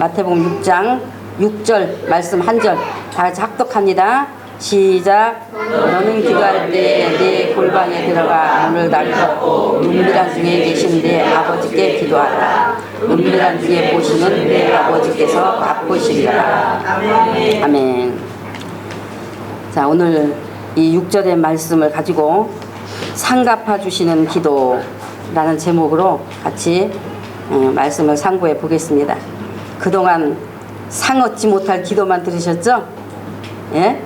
마태복음 6장 6절 말씀 한 절 다 같이 합독합니다. 시작. 너는 기도할 때 내 골방에 들어가 문을 닫고 은밀한 중에 계신 내 아버지께 기도하라. 은밀한 중에 보시는 내 아버지께서 갚으시리라. 아멘. 자, 오늘 이 6절의 말씀을 가지고 상 갚아주시는 기도라는 제목으로 같이 말씀을 상고해 보겠습니다. 그동안 상 얻지 못할 기도만 들으셨죠? 예?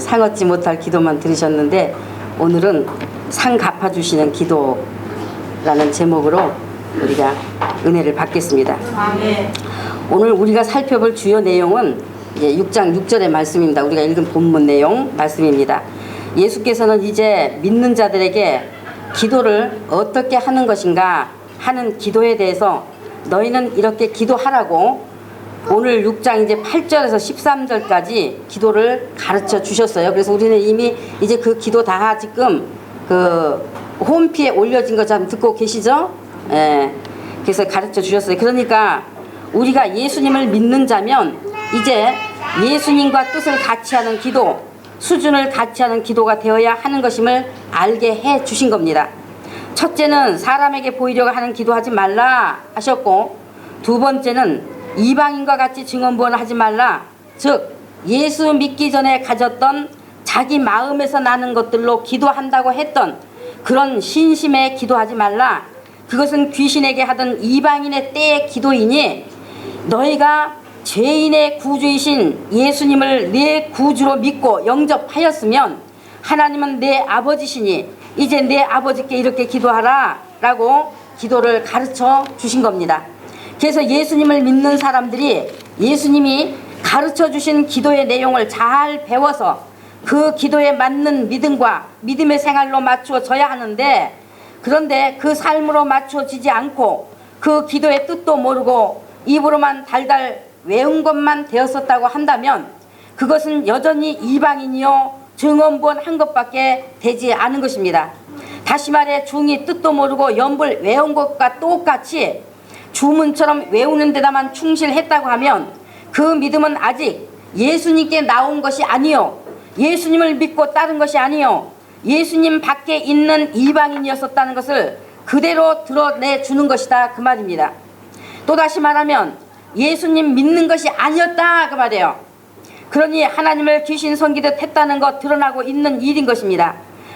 상 얻지 못할 기도만 들으셨는데 오늘은 상 갚아주시는 기도라는 제목으로 우리가 은혜를 받겠습니다. 오늘 우리가 살펴볼 주요 내용은 이제 6장 6절의 말씀입니다. 우리가 읽은 본문 내용 말씀입니다. 예수께서는 이제 믿는 자들에게 기도를 어떻게 하는 것인가 하는 기도에 대해서 너희는 이렇게 기도하라고 오늘 6장 이제 8절에서 13절까지 기도를 가르쳐 주셨어요. 그래서 우리는 이미 이제 그 기도 다 지금 그 홈피에 올려진 거 좀 듣고 계시죠? 예. 그래서 가르쳐 주셨어요. 그러니까 우리가 예수님을 믿는 자면 이제 예수님과 뜻을 같이 하는 기도, 수준을 같이 하는 기도가 되어야 하는 것임을 알게 해 주신 겁니다. 첫째는 사람에게 보이려고 하는 기도하지 말라 하셨고, 두 번째는 이방인과 같이 증언부언을 하지 말라. 즉 예수 믿기 전에 가졌던 자기 마음에서 나는 것들로 기도한다고 했던 그런 신심에 기도하지 말라. 그것은 귀신에게 하던 이방인의 때의 기도이니 너희가 죄인의 구주이신 예수님을 내 구주로 믿고 영접하였으면 하나님은 내 아버지시니 이제 내 아버지께 이렇게 기도하라 라고 기도를 가르쳐 주신 겁니다. 그래서 예수님을 믿는 사람들이 예수님이 가르쳐 주신 기도의 내용을 잘 배워서 그 기도에 맞는 믿음과 믿음의 생활로 맞추어져야 하는데, 그런데 그 삶으로 맞추어지지 않고 그 기도의 뜻도 모르고 입으로만 달달 외운 것만 되었었다고 한다면 그것은 여전히 이방인이요 증언부언 한 것밖에 되지 않은 것입니다. 다시 말해 중이 뜻도 모르고 연불 외운 것과 똑같이 주문처럼 외우는 데다만 충실했다고 하면 그 믿음은 아직 예수님께 나온 것이 아니요, 예수님을 믿고 따른 것이 아니요, 예수님 밖에 있는 이방인이었었다는 것을 그대로 드러내주는 것이다 그 말입니다. 또다시 말하면 예수님 믿는 것이 아니었다 그 말이에요. 그러니 하나님을 귀신 섬기듯 했다는 것 드러나고 있는 일인 것입니다.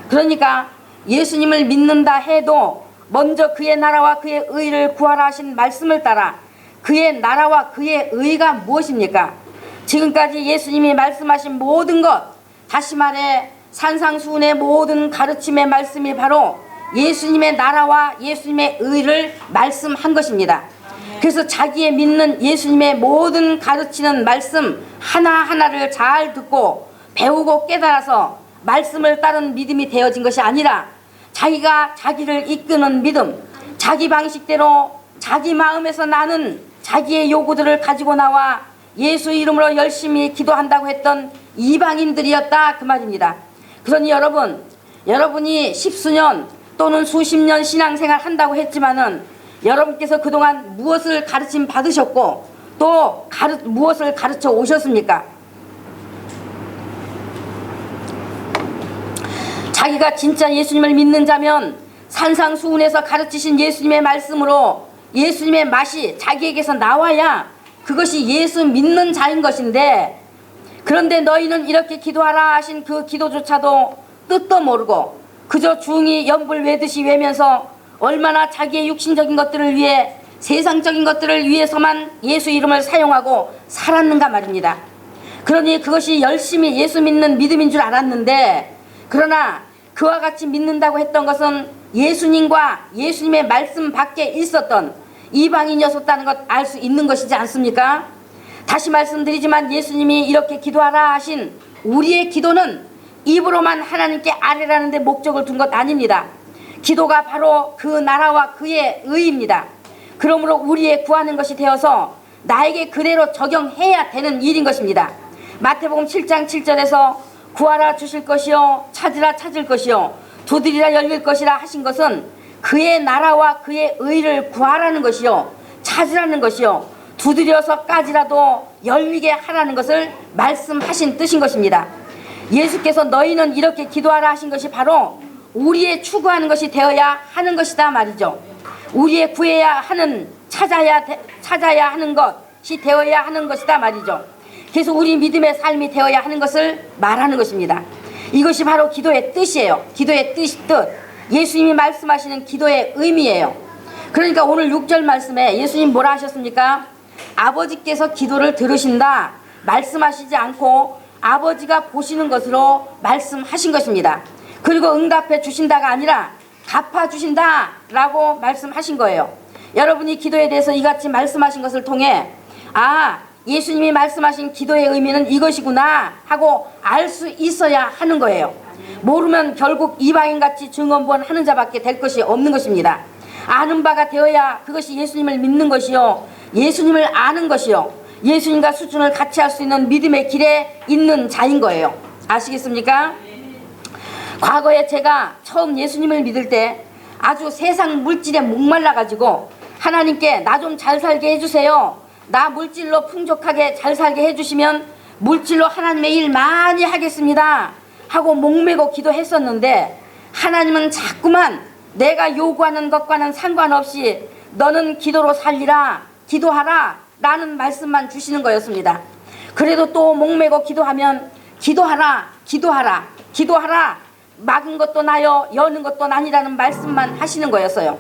그러니까 예수님을 믿는다 해도 먼저 그의 나라와 그의 의를 구하라 하신 말씀을 따라 그의 나라와 그의 의가 무엇입니까? 지금까지 예수님이 말씀하신 모든 것, 다시 말해 산상수훈의 모든 가르침의 말씀이 바로 예수님의 나라와 예수님의 의를 말씀한 것입니다. 그래서 자기의 믿는 예수님의 모든 가르치는 말씀 하나하나를 잘 듣고 배우고 깨달아서 말씀을 따른 믿음이 되어진 것이 아니라 자기가 자기를 이끄는 믿음, 자기 방식대로 자기 마음에서 나는 자기의 요구들을 가지고 나와 예수 이름으로 열심히 기도한다고 했던 이방인들이었다 그 말입니다. 그러니 여러분이 십수년 또는 수십 년 신앙생활 한다고 했지만은 여러분께서 그동안 무엇을 가르침 받으셨고 또 무엇을 가르쳐 오셨습니까? 자기가 진짜 예수님을 믿는 자면 산상수훈에서 가르치신 예수님의 말씀으로 예수님의 맛이 자기에게서 나와야 그것이 예수 믿는 자인 것인데, 그런데 너희는 이렇게 기도하라 하신 그 기도조차도 뜻도 모르고 그저 중이 연불 외듯이 외면서 얼마나 자기의 육신적인 것들을 위해 세상적인 것들을 위해서만 예수 이름을 사용하고 살았는가 말입니다. 그러니 그것이 열심히 예수 믿는 믿음인 줄 알았는데, 그러나 그와 같이 믿는다고 했던 것은 예수님과 예수님의 말씀 밖에 있었던 이방인이었다는 것 알 수 있는 것이지 않습니까? 다시 말씀드리지만 예수님이 이렇게 기도하라 하신 우리의 기도는 입으로만 하나님께 아뢰라는 데 목적을 둔 것 아닙니다. 기도가 바로 그 나라와 그의 의입니다. 그러므로 우리의 구하는 것이 되어서 나에게 그대로 적용해야 되는 일인 것입니다. 마태복음 7장 7절에서 구하라 주실 것이요 찾으라 찾을 것이요 두드리라 열릴 것이라 하신 것은 그의 나라와 그의 의를 구하라는 것이요 찾으라는 것이요 두드려서까지라도 열리게 하라는 것을 말씀하신 뜻인 것입니다. 예수께서 너희는 이렇게 기도하라 하신 것이 바로 우리의 추구하는 것이 되어야 하는 것이다 말이죠. 우리의 구해야 하는 찾아야 하는 것이 되어야 하는 것이다 말이죠. 그래서 우리 믿음의 삶이 되어야 하는 것을 말하는 것입니다. 이것이 바로 기도의 뜻이에요. 기도의 뜻. 예수님이 말씀하시는 기도의 의미예요. 그러니까 오늘 6절 말씀에 예수님 뭐라 하셨습니까? 아버지께서 기도를 들으신다 말씀하시지 않고 아버지가 보시는 것으로 말씀하신 것입니다. 그리고 응답해 주신다가 아니라 갚아 주신다 라고 말씀하신 거예요. 여러분이 기도에 대해서 이같이 말씀하신 것을 통해 예수님이 말씀하신 기도의 의미는 이것이구나 하고 알 수 있어야 하는 거예요. 모르면 결국 이방인같이 증언본 하는 자밖에 될 것이 없는 것입니다. 아는 바가 되어야 그것이 예수님을 믿는 것이요, 예수님을 아는 것이요, 예수님과 수준을 같이 할 수 있는 믿음의 길에 있는 자인 거예요. 아시겠습니까? 과거에 제가 처음 예수님을 믿을 때 아주 세상 물질에 목말라 가지고 하나님께 나 좀 잘 살게 해주세요, 나 물질로 풍족하게 잘 살게 해주시면 물질로 하나님의 일 많이 하겠습니다 하고 목매고 기도했었는데, 하나님은 자꾸만 내가 요구하는 것과는 상관없이 너는 기도로 살리라, 기도하라 라는 말씀만 주시는 거였습니다. 그래도 또 목매고 기도하면 기도하라, 기도하라, 기도하라, 막은 것도 나요 여는 것도 나니라는 말씀만 하시는 거였어요.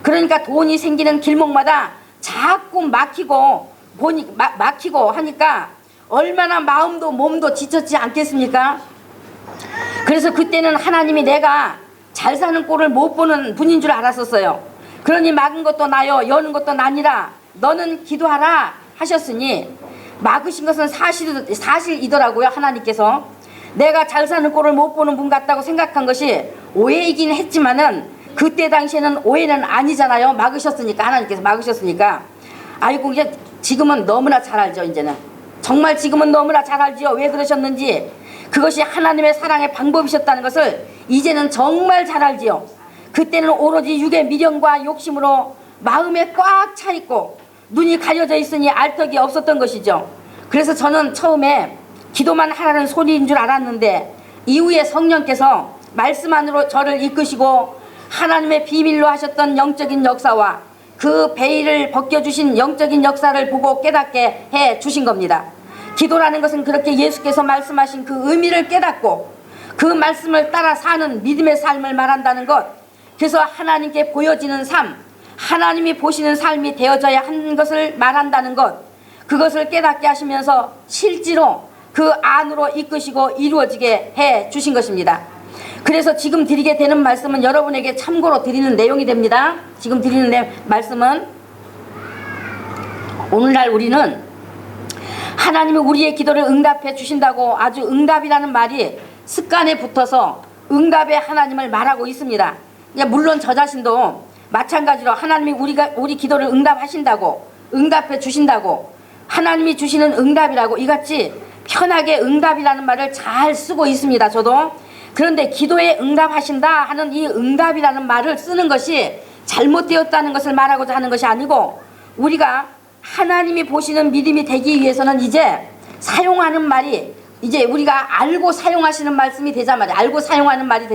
그러니까 돈이 생기는 길목마다 자꾸 막히고 하니까 얼마나 마음도 몸도 지쳤지 않겠습니까? 그래서 그때는 하나님이 내가 잘 사는 꼴을 못 보는 분인 줄 알았었어요. 그러니 막은 것도 나요 여는 것도 나니라 너는 기도하라 하셨으니, 막으신 것은 사실이더라고요. 하나님께서 내가 잘 사는 꼴을 못 보는 분 같다고 생각한 것이 오해이긴 했지만은 그때 당시에는 오해는 아니잖아요. 막으셨으니까, 하나님께서 막으셨으니까. 아이고, 이제 지금은 너무나 잘 알죠. 이제는 정말 지금은 너무나 잘 알지요. 왜 그러셨는지, 그것이 하나님의 사랑의 방법이셨다는 것을 이제는 정말 잘 알지요. 그때는 오로지 육의 미련과 욕심으로 마음에 꽉 차 있고 눈이 가려져 있으니 알 턱이 없었던 것이죠. 그래서 저는 처음에 기도만 하라는 소리인 줄 알았는데, 이후에 성령께서 말씀 안으로 저를 이끄시고 하나님의 비밀로 하셨던 영적인 역사와 그 베일을 벗겨주신 영적인 역사를 보고 깨닫게 해 주신 겁니다. 기도라는 것은 그렇게 예수께서 말씀하신 그 의미를 깨닫고 그 말씀을 따라 사는 믿음의 삶을 말한다는 것, 그래서 하나님께 보여지는 삶, 하나님이 보시는 삶이 되어져야 하는 것을 말한다는 것, 그것을 깨닫게 하시면서 실제로 그 안으로 이끄시고 이루어지게 해 주신 것입니다. 그래서 지금 드리게 되는 말씀은 여러분에게 참고로 드리는 내용이 됩니다. 지금 드리는 말씀은, 오늘날 우리는 하나님이 우리의 기도를 응답해 주신다고 아주 응답이라는 말이 습관에 붙어서 응답의 하나님을 말하고 있습니다. 물론 저 자신도 마찬가지로 하나님이 우리 기도를 응답하신다고, 응답해 주신다고, 하나님이 주시는 응답이라고 이같이 편하게 응답이라는 말을 잘 쓰고 있습니다. 저도. 그런데 기도에 응답하신다 하는 이 응답이라는 말을 쓰는 것이 잘못되었다는 것을 말하고자 하는 것이 아니고, 우리가 하나님이 보시는 믿음이 되기 위해서는 이제 사용하는 말이, 이제 우리가 알고 사용하시는 말씀이 되자 말이야. 알고 사용하는 말이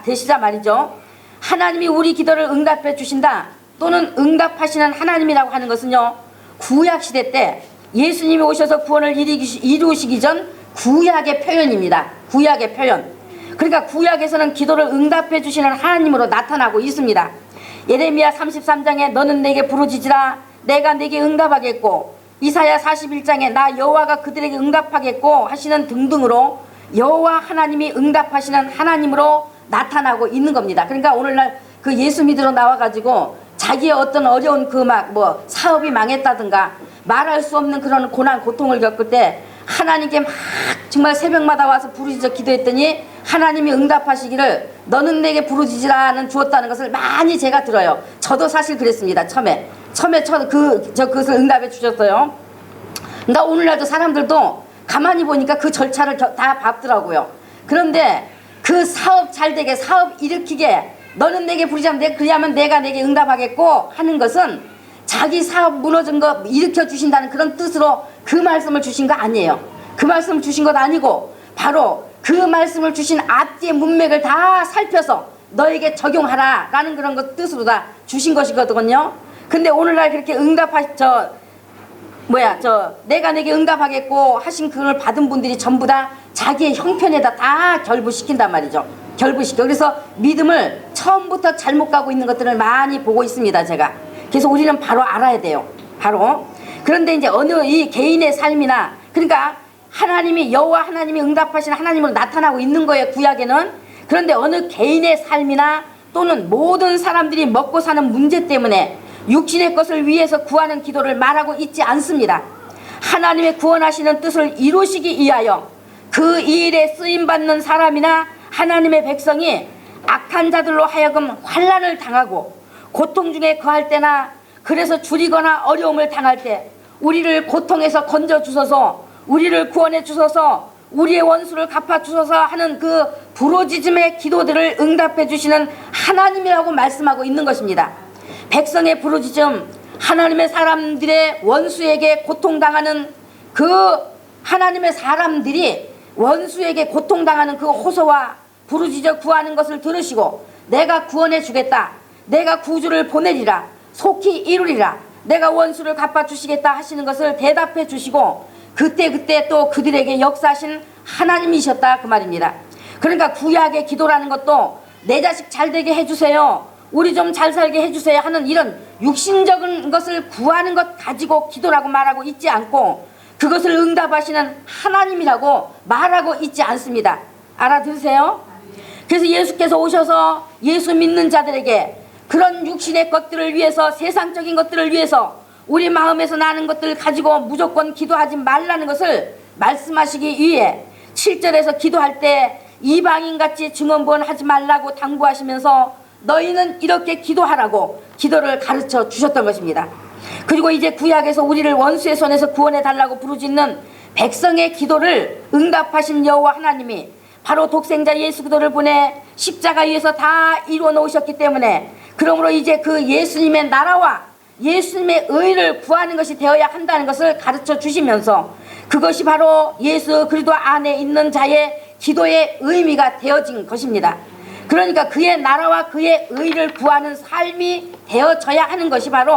되시자 말이죠. 하나님이 우리 기도를 응답해 주신다 또는 응답하시는 하나님이라고 하는 것은요, 구약시대 때 예수님이 오셔서 구원을 이루시기 전 구약의 표현입니다. 구약의 표현. 그러니까 구약에서는 기도를 응답해 주시는 하나님으로 나타나고 있습니다. 예레미야 33장에 너는 내게 부르짖으라 내가 내게 응답하겠고, 이사야 41장에 나 여호와가 그들에게 응답하겠고 하시는 등등으로 여호와 하나님이 응답하시는 하나님으로 나타나고 있는 겁니다. 그러니까 오늘날 그 예수 믿으러 나와가지고 자기의 어떤 어려운 사업이 망했다든가 말할 수 없는 그런 고난 고통을 겪을 때 하나님께 막 정말 새벽마다 와서 부르짖어 기도했더니 하나님이 응답하시기를 너는 내게 부르짖으라는 주었다는 것을 많이 제가 들어요. 저도 사실 그랬습니다. 처음에 그것을 응답해 주셨어요. 그러니까 오늘날도 사람들도 가만히 보니까 그 절차를 다 밟더라고요. 그런데 그 사업 잘되게, 사업 일으키게 너는 내게 부르짖으면 그리하면 내가 내게 응답하겠고 하는 것은 자기 사업 무너진 거 일으켜 주신다는 그런 뜻으로 그 말씀을 주신 거 아니에요. 그 말씀을 주신 것 아니고 바로 그 말씀을 주신 앞뒤의 문맥을 다 살펴서 너에게 적용하라 라는 그런 것 뜻으로 다 주신 것이거든요. 근데 오늘날 그렇게 내가 내게 응답하겠고 하신 그걸 받은 분들이 전부 다 자기의 형편에다 다 결부시킨단 말이죠. 결부시켜. 그래서 믿음을 처음부터 잘못 가고 있는 것들을 많이 보고 있습니다, 제가. 그래서 우리는 바로 알아야 돼요. 바로. 그런데 이제 어느 이 개인의 삶이나, 그러니까 하나님이, 여호와 하나님이 응답하신 하나님으로 나타나고 있는 거예요, 구약에는. 그런데 어느 개인의 삶이나 또는 모든 사람들이 먹고 사는 문제 때문에 육신의 것을 위해서 구하는 기도를 말하고 있지 않습니다. 하나님의 구원하시는 뜻을 이루시기 위하여 그 일에 쓰임받는 사람이나 하나님의 백성이 악한 자들로 하여금 환난을 당하고 고통 중에 거할 때나, 그래서 줄이거나 어려움을 당할 때 우리를 고통에서 건져 주소서, 우리를 구원해 주소서, 우리의 원수를 갚아 주소서 하는 그 부르짖음의 기도들을 응답해 주시는 하나님이라고 말씀하고 있는 것입니다. 백성의 부르짖음, 하나님의 사람들의 원수에게 고통당하는 그 하나님의 사람들이 원수에게 고통당하는 그 호소와 부르짖어 구하는 것을 들으시고 내가 구원해 주겠다, 내가 구주를 보내리라, 속히 이루리라, 내가 원수를 갚아주시겠다 하시는 것을 대답해 주시고 그때 또 그들에게 역사하신 하나님이셨다 그 말입니다. 그러니까 구약의 기도라는 것도 내 자식 잘 되게 해주세요, 우리 좀 잘 살게 해주세요 하는 이런 육신적인 것을 구하는 것 가지고 기도라고 말하고 있지 않고 그것을 응답하시는 하나님이라고 말하고 있지 않습니다. 알아들으세요? 그래서 예수께서 오셔서 예수 믿는 자들에게 그런 육신의 것들을 위해서, 세상적인 것들을 위해서 우리 마음에서 나는 것들을 가지고 무조건 기도하지 말라는 것을 말씀하시기 위해 7절에서 기도할 때 이방인같이 증언부언 하지 말라고 당부하시면서 너희는 이렇게 기도하라고 기도를 가르쳐 주셨던 것입니다. 그리고 이제 구약에서 우리를 원수의 손에서 구원해 달라고 부르짖는 백성의 기도를 응답하신 여호와 하나님이 바로 독생자 예수 그리스도를 보내 십자가 위에서 다 이루어 놓으셨기 때문에, 그러므로 이제 그 예수님의 나라와 예수님의 의를 구하는 것이 되어야 한다는 것을 가르쳐 주시면서 그것이 바로 예수 그리스도 안에 있는 자의 기도의 의미가 되어진 것입니다. 그러니까 그의 나라와 그의 의를 구하는 삶이 되어져야 하는 것이 바로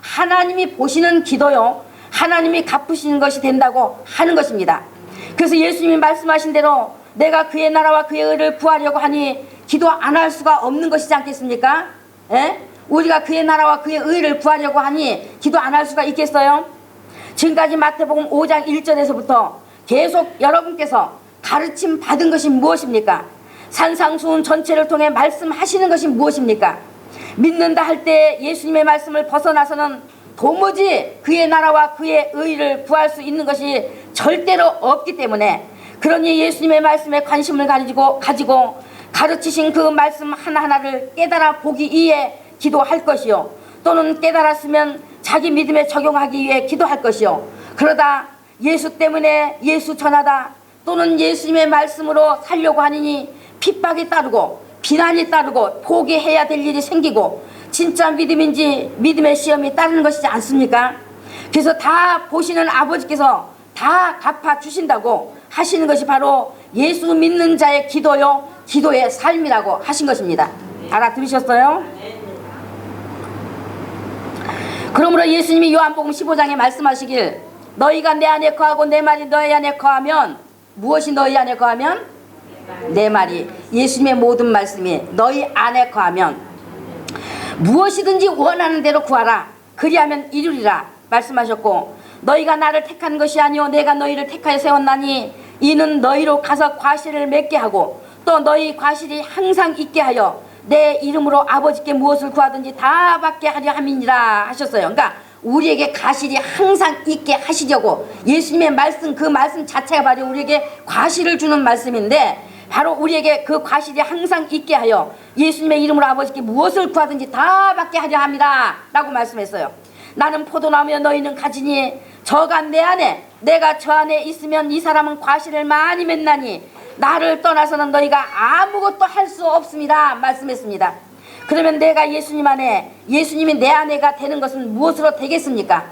하나님이 보시는 기도요, 하나님이 갚으시는 것이 된다고 하는 것입니다. 그래서 예수님이 말씀하신 대로 내가 그의 나라와 그의 의를 구하려고 하니 기도 안 할 수가 없는 것이지 않겠습니까? 에? 우리가 그의 나라와 그의 의를 구하려고 하니 기도 안 할 수가 있겠어요? 지금까지 마태복음 5장 1절에서부터 계속 여러분께서 가르침 받은 것이 무엇입니까? 산상수훈 전체를 통해 말씀하시는 것이 무엇입니까? 믿는다 할 때 예수님의 말씀을 벗어나서는 도무지 그의 나라와 그의 의를 구할 수 있는 것이 절대로 없기 때문에, 그러니 예수님의 말씀에 관심을 가지고 가르치신 그 말씀 하나하나를 깨달아 보기 위해 기도할 것이요, 또는 깨달았으면 자기 믿음에 적용하기 위해 기도할 것이요, 그러다 예수 때문에 예수 전하다 또는 예수님의 말씀으로 살려고 하니 핍박이 따르고 비난이 따르고 포기해야 될 일이 생기고 진짜 믿음인지 믿음의 시험이 따르는 것이지 않습니까? 그래서 다 보시는 아버지께서 다 갚아주신다고 하시는 것이 바로 예수 믿는 자의 기도요, 기도의 삶이라고 하신 것입니다. 알아들으셨어요? 그러므로 예수님이 요한복음 15장에 말씀하시길 너희가 내 안에 거하고 내 말이 너희 안에 거하면, 무엇이 너희 안에 거하면? 내 말이, 예수님의 모든 말씀이 너희 안에 거하면 무엇이든지 원하는 대로 구하라, 그리하면 이루리라 말씀하셨고, 너희가 나를 택한 것이 아니오 내가 너희를 택하여 세웠나니 이는 너희로 가서 과실을 맺게 하고 또 너희 과실이 항상 있게 하여 내 이름으로 아버지께 무엇을 구하든지 다 받게 하려 함이니라 하셨어요. 그러니까 우리에게 과실이 항상 있게 하시려고, 예수님의 말씀, 그 말씀 자체가 바로 우리에게 과실을 주는 말씀인데, 바로 우리에게 그 과실이 항상 있게 하여 예수님의 이름으로 아버지께 무엇을 구하든지 다 받게 하려 합니다 라고 말씀했어요. 나는 포도나무여 너희는 가지니 저가 내 안에 내가 저 안에 있으면 이 사람은 과실을 많이 맺나니 나를 떠나서는 너희가 아무것도 할 수 없습니다 말씀했습니다. 그러면 내가 예수님 안에, 예수님이 내 안에가 되는 것은 무엇으로 되겠습니까?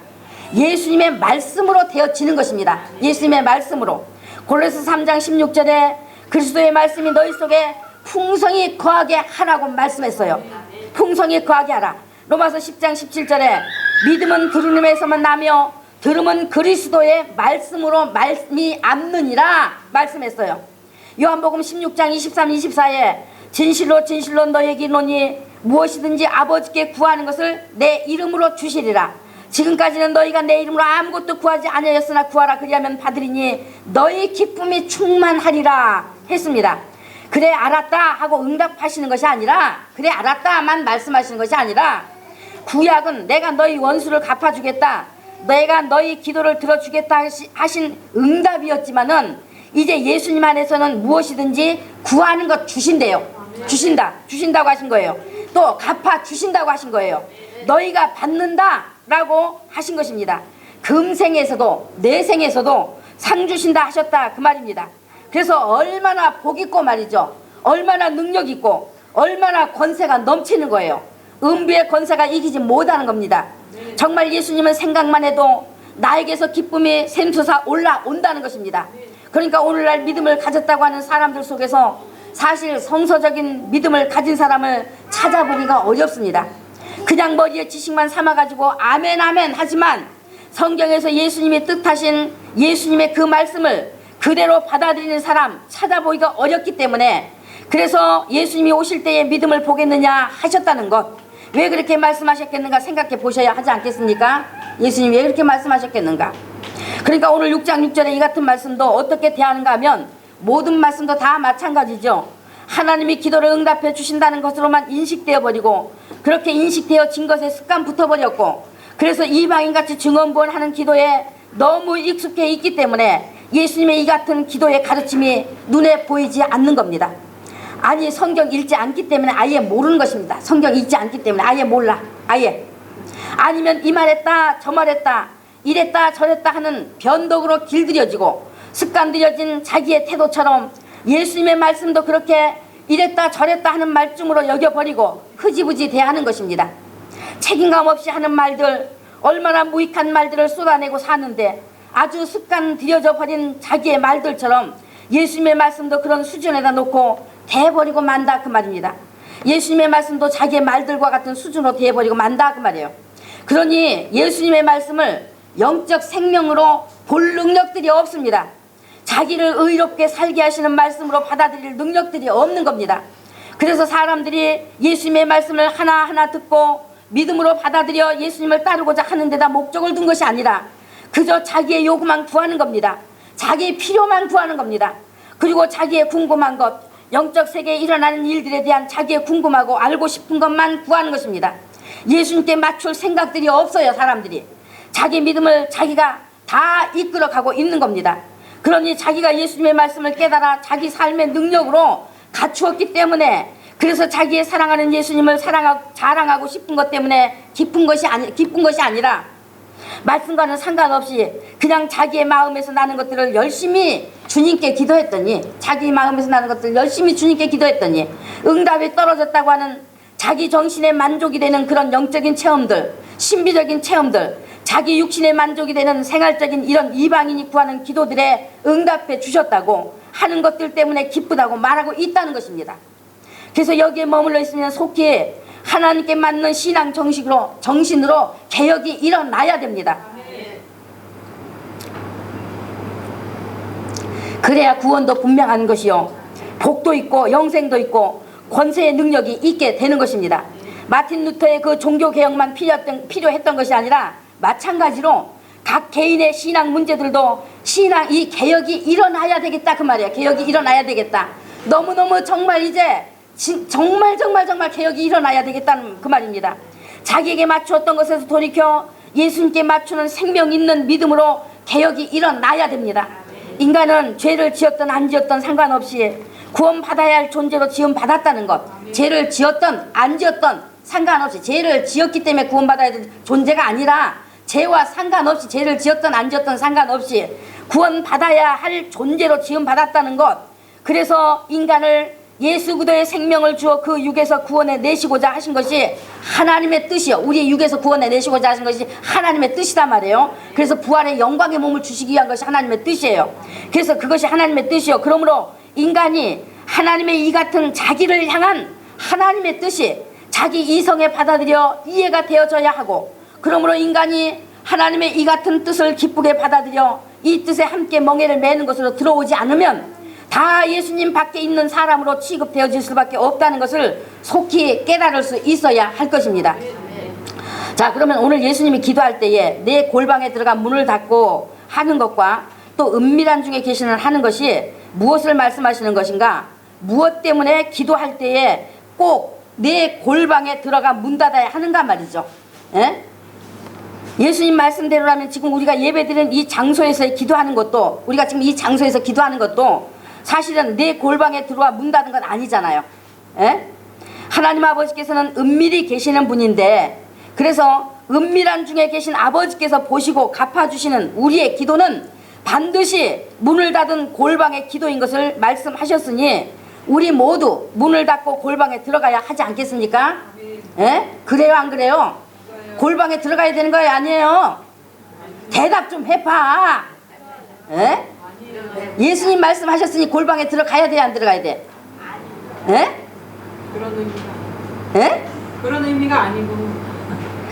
예수님의 말씀으로 되어지는 것입니다. 예수님의 말씀으로. 골로새 3장 16절에 그리스도의 말씀이 너희 속에 풍성히 거하게 하라고 말씀했어요. 풍성히 거하게 하라. 로마서 10장 17절에 믿음은 들음에서만 나며 들음은 그리스도의 말씀으로 말미암느니라 말씀했어요. 요한복음 16장 23, 24에 진실로 진실로 너희에게 이르노니 무엇이든지 아버지께 구하는 것을 내 이름으로 주시리라. 지금까지는 너희가 내 이름으로 아무것도 구하지 아니하였으나 구하라 그리하면 받으리니 너희 기쁨이 충만하리라 했습니다. 그래 알았다 하고 응답하시는 것이 아니라, 그래 알았다만 말씀하시는 것이 아니라, 구약은 내가 너희 원수를 갚아주겠다, 내가 너희 기도를 들어주겠다 하신 응답이었지만은 이제 예수님 안에서는 무엇이든지 구하는 것 주신대요. 주신다고 하신 거예요. 또 갚아주신다고 하신 거예요. 너희가 받는다 라고 하신 것입니다. 금생에서도 내생에서도 상 주신다 하셨다 그 말입니다. 그래서 얼마나 복 있고 말이죠. 얼마나 능력 있고 얼마나 권세가 넘치는 거예요. 음부의 권세가 이기지 못하는 겁니다. 정말 예수님은 생각만 해도 나에게서 기쁨이 샘솟아 올라온다는 것입니다. 그러니까 오늘날 믿음을 가졌다고 하는 사람들 속에서 사실 성서적인 믿음을 가진 사람을 찾아보기가 어렵습니다. 그냥 머리에 지식만 삼아가지고 아멘 아멘 하지만 성경에서 예수님이 뜻하신 예수님의 그 말씀을 그대로 받아들이는 사람 찾아보기가 어렵기 때문에, 그래서 예수님이 오실 때에 믿음을 보겠느냐 하셨다는 것, 왜 그렇게 말씀하셨겠는가 생각해 보셔야 하지 않겠습니까? 예수님이 왜 그렇게 말씀하셨겠는가? 그러니까 오늘 6장 6절에 이 같은 말씀도 어떻게 대하는가 하면 모든 말씀도 다 마찬가지죠. 하나님이 기도를 응답해 주신다는 것으로만 인식되어 버리고, 그렇게 인식되어진 것에 습관 붙어버렸고, 그래서 이방인같이 증언부언하는 기도에 너무 익숙해 있기 때문에 예수님의 이 같은 기도의 가르침이 눈에 보이지 않는 겁니다. 아니 성경 읽지 않기 때문에 아예 모르는 것입니다. 성경 읽지 않기 때문에 아예 몰라. 아예. 아니면 이 말했다 저 말했다 이랬다 저랬다 하는 변덕으로 길들여지고 습관들여진 자기의 태도처럼 예수님의 말씀도 그렇게 이랬다 저랬다 하는 말쯤으로 여겨버리고 흐지부지 대하는 것입니다. 책임감 없이 하는 말들, 얼마나 무익한 말들을 쏟아내고 사는데 아주 습관 들여져 버린 자기의 말들처럼 예수님의 말씀도 그런 수준에다 놓고 대버리고 만다 그 말입니다. 예수님의 말씀도 자기의 말들과 같은 수준으로 대버리고 만다 그 말이에요. 그러니 예수님의 말씀을 영적 생명으로 볼 능력들이 없습니다. 자기를 의롭게 살게 하시는 말씀으로 받아들일 능력들이 없는 겁니다. 그래서 사람들이 예수님의 말씀을 하나하나 듣고 믿음으로 받아들여 예수님을 따르고자 하는 데다 목적을 둔 것이 아니라 그저 자기의 요구만 구하는 겁니다. 자기의 필요만 구하는 겁니다. 그리고 자기의 궁금한 것, 영적 세계에 일어나는 일들에 대한 자기의 궁금하고 알고 싶은 것만 구하는 것입니다. 예수님께 맞출 생각들이 없어요. 사람들이 자기 믿음을 자기가 다 이끌어가고 있는 겁니다. 그러니 자기가 예수님의 말씀을 깨달아 자기 삶의 능력으로 갖추었기 때문에, 그래서 자기의 사랑하는 예수님을 자랑하고 싶은 것 때문에 기쁜 것이 아니라 말씀과는 상관없이 그냥 자기의 마음에서 나는 것들을 열심히 주님께 기도했더니, 자기 마음에서 나는 것들을 열심히 주님께 기도했더니 응답이 떨어졌다고 하는 자기 정신의 만족이 되는 그런 영적인 체험들, 신비적인 체험들, 자기 육신의 만족이 되는 생활적인 이런 이방인이 구하는 기도들에 응답해 주셨다고 하는 것들 때문에 기쁘다고 말하고 있다는 것입니다. 그래서 여기에 머물러 있으면 속히 하나님께 맞는 신앙 정신으로 개혁이 일어나야 됩니다. 그래야 구원도 분명한 것이요, 복도 있고 영생도 있고 권세의 능력이 있게 되는 것입니다. 마틴 루터의 그 종교개혁만 필요했던 것이 아니라 마찬가지로 각 개인의 신앙 문제들도 이 개혁이 일어나야 되겠다 그 말이에요. 개혁이 일어나야 되겠다. 너무너무 정말 이제 정말 개혁이 일어나야 되겠다는 그 말입니다. 자기에게 맞추었던 것에서 돌이켜 예수님께 맞추는 생명 있는 믿음으로 개혁이 일어나야 됩니다. 인간은 죄를 지었던 안 지었던 상관없이 구원받아야 할 존재로 지음받았다는 것, 죄를 지었던 안 지었던 상관없이, 죄를 지었기 때문에 구원받아야 될 존재가 아니라 죄와 상관없이, 죄를 지었던 안 지었던 상관없이 구원받아야 할 존재로 지음받았다는 것, 그래서 인간을 예수 그리스도의 생명을 주어 그 육에서 구원해 내시고자 하신 것이 하나님의 뜻이요. 우리 육에서 구원해 내시고자 하신 것이 하나님의 뜻이단 말이에요. 그래서 부활의 영광의 몸을 주시기 위한 것이 하나님의 뜻이에요. 그래서 그것이 하나님의 뜻이요. 그러므로 인간이 하나님의 이 같은 자기를 향한 하나님의 뜻이 자기 이성에 받아들여 이해가 되어져야 하고, 그러므로 인간이 하나님의 이 같은 뜻을 기쁘게 받아들여 이 뜻에 함께 멍에를 매는 것으로 들어오지 않으면 다 예수님 밖에 있는 사람으로 취급되어질 수밖에 없다는 것을 속히 깨달을 수 있어야 할 것입니다. 자, 그러면 오늘 예수님이 기도할 때에 내 골방에 들어가 문을 닫고 하는 것과 또 은밀한 중에 계시는 하는 것이 무엇을 말씀하시는 것인가? 무엇 때문에 기도할 때에 꼭 내 골방에 들어가 문 닫아야 하는가 말이죠. 예? 예수님 말씀대로라면 지금 우리가 예배드리는 이 장소에서 기도하는 것도, 우리가 지금 이 장소에서 기도하는 것도 사실은 내 골방에 들어와 문 닫은 건 아니잖아요. 예? 하나님 아버지께서는 은밀히 계시는 분인데, 그래서 은밀한 중에 계신 아버지께서 보시고 갚아주시는 우리의 기도는 반드시 문을 닫은 골방의 기도인 것을 말씀하셨으니 우리 모두 문을 닫고 골방에 들어가야 하지 않겠습니까? 예? 그래요, 안 그래요? 골방에 들어가야 되는 거예요, 아니에요? 대답 좀 해봐. 예? 예수님 말씀하셨으니 골방에 들어가야 돼, 안 들어가야 돼? 예? 그런 의미가. 예? 그런 의미가 아니고.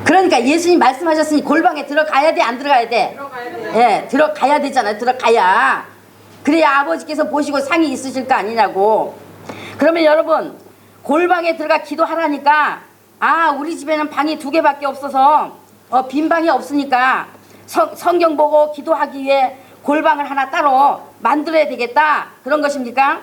그러니까 예수님 말씀하셨으니 골방에 들어가야 돼, 안 들어가야 돼? 들어가야 돼요. 예, 들어가야 되잖아요. 들어가야. 그래야 아버지께서 보시고 상이 있으실 거 아니냐고. 그러면 여러분, 골방에 들어가 기도하라니까, 아, 우리 집에는 방이 2개밖에 없어서 빈 방이 없으니까 성경 보고 기도하기 위해 골방을 하나 따로 만들어야 되겠다, 그런 것입니까?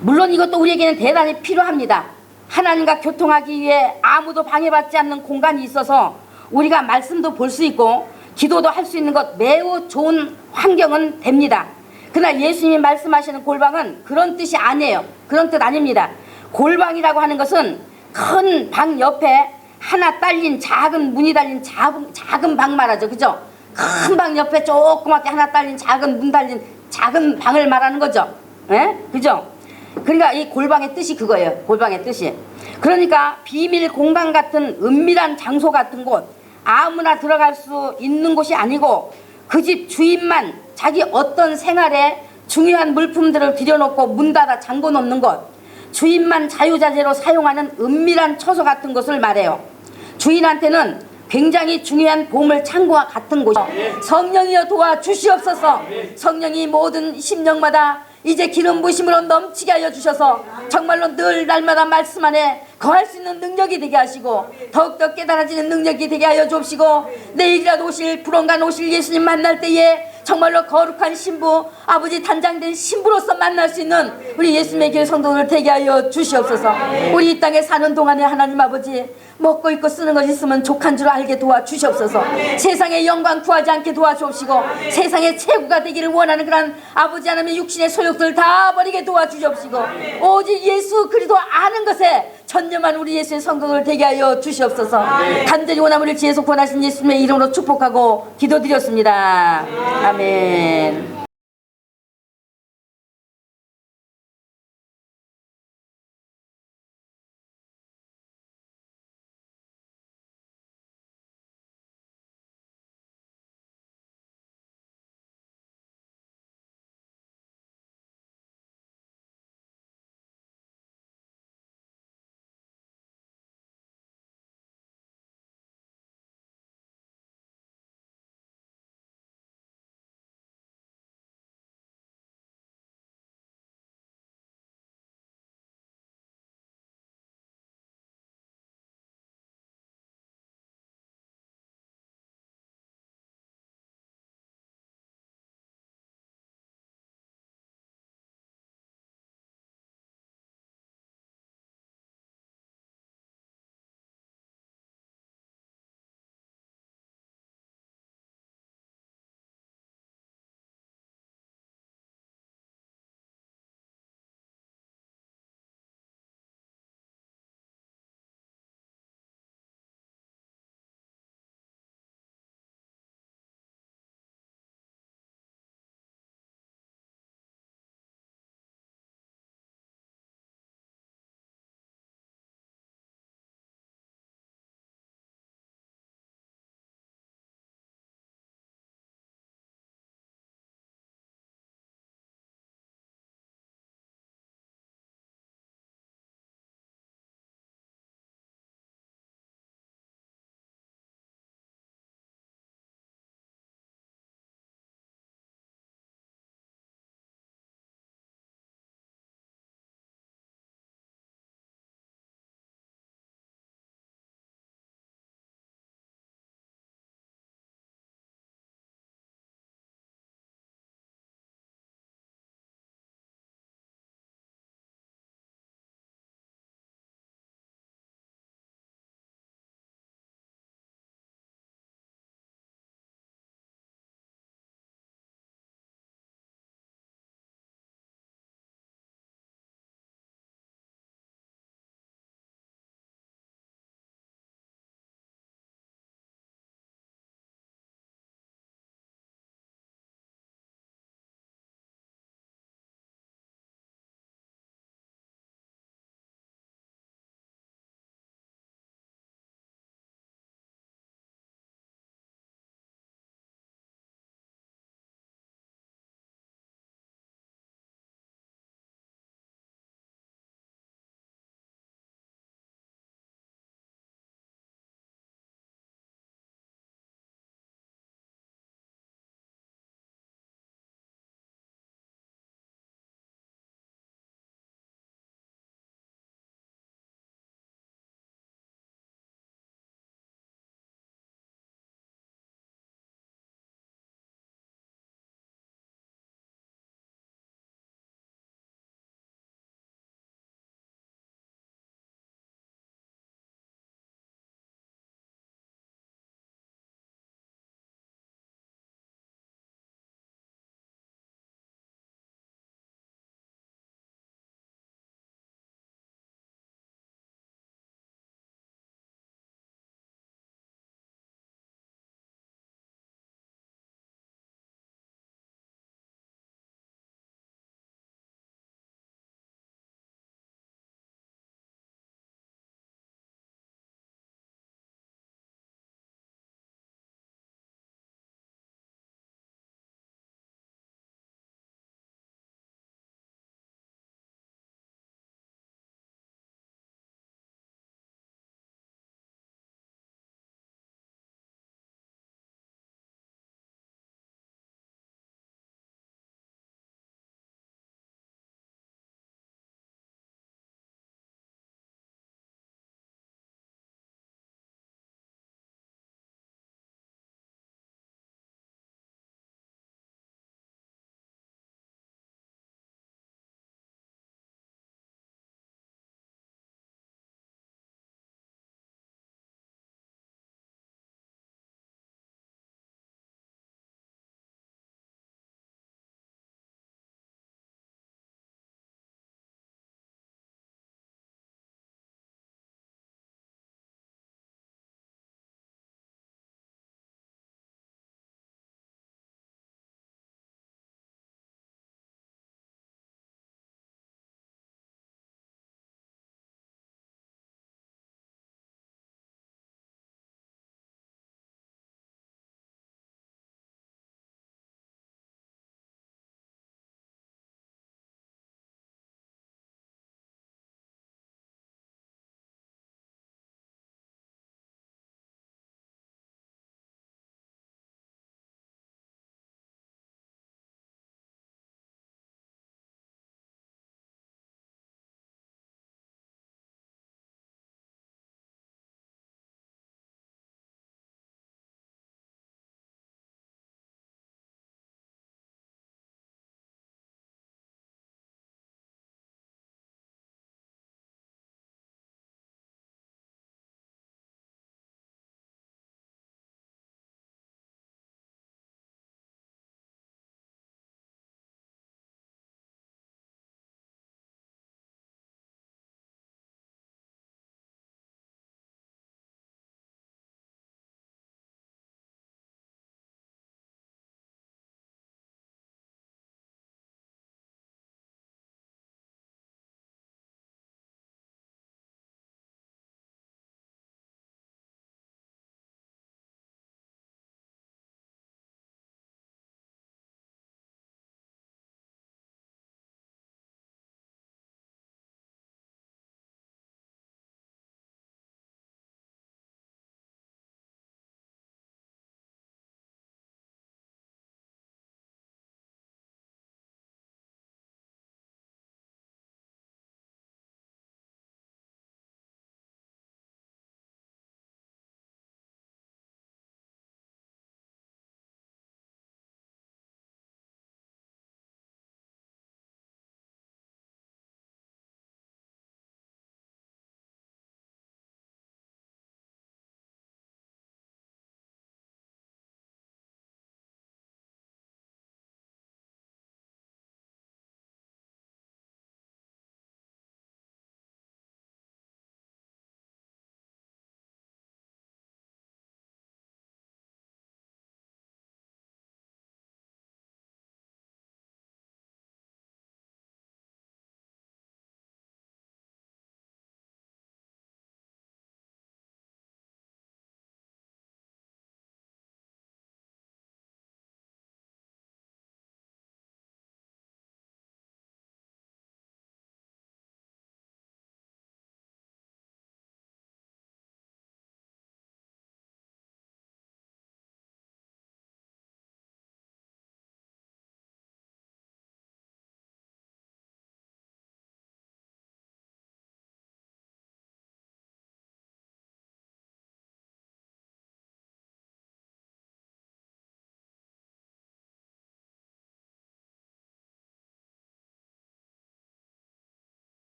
물론 이것도 우리에게는 대단히 필요합니다. 하나님과 교통하기 위해 아무도 방해받지 않는 공간이 있어서 우리가 말씀도 볼 수 있고 기도도 할 수 있는 것, 매우 좋은 환경은 됩니다. 그러나 예수님이 말씀하시는 골방은 그런 뜻이 아니에요. 그런 뜻 아닙니다. 골방이라고 하는 것은 큰 방 옆에 하나 딸린 작은 문이 달린 작은 방 말하죠. 그죠? 큰 방 옆에 조그맣게 하나 딸린 작은 문 달린 작은 방을 말하는 거죠. 예? 그죠? 그러니까 이 골방의 뜻이 그거예요. 골방의 뜻이. 그러니까 비밀 공간 같은 은밀한 장소 같은 곳, 아무나 들어갈 수 있는 곳이 아니고 그 집 주인만 자기 어떤 생활에 중요한 물품들을 들여놓고 문 닫아 잠궈 놓는 것, 주인만 자유자재로 사용하는 은밀한 처소 같은 것을 말해요. 주인한테는 굉장히 중요한 보물 창고와 같은 곳이요. 성령이여 도와주시옵소서. 성령이 모든 심령마다 이제 기름 부심으로 넘치게 하여 주셔서 정말로 늘 날마다 말씀 안에 거할 수 있는 능력이 되게 하시고 더욱더 깨달아지는 능력이 되게 하여 주옵시고, 내일이라도 오실 불언간 오실 예수님 만날 때에 정말로 거룩한 신부, 아버지 단장된 신부로서 만날 수 있는 우리 예수님의 교회 성도들 되게 하여 주시옵소서. 우리 이 땅에 사는 동안에 하나님 아버지, 먹고 입고 쓰는 것 있으면 족한 줄 알게 도와주시옵소서. 세상의 영광 구하지 않게 도와주옵시고 세상의 최고가 되기를 원하는 그런 아버지 하나님의 육신의 소욕들 다 버리게 도와주시옵시고 오직 예수 그리스도 아는 것에 전념한 우리 예수의 성도들 되게 하여 주시옵소서. 간절히 원함을 지혜소 권하신 예수님의 이름으로 축복하고 기도드렸습니다. 아멘.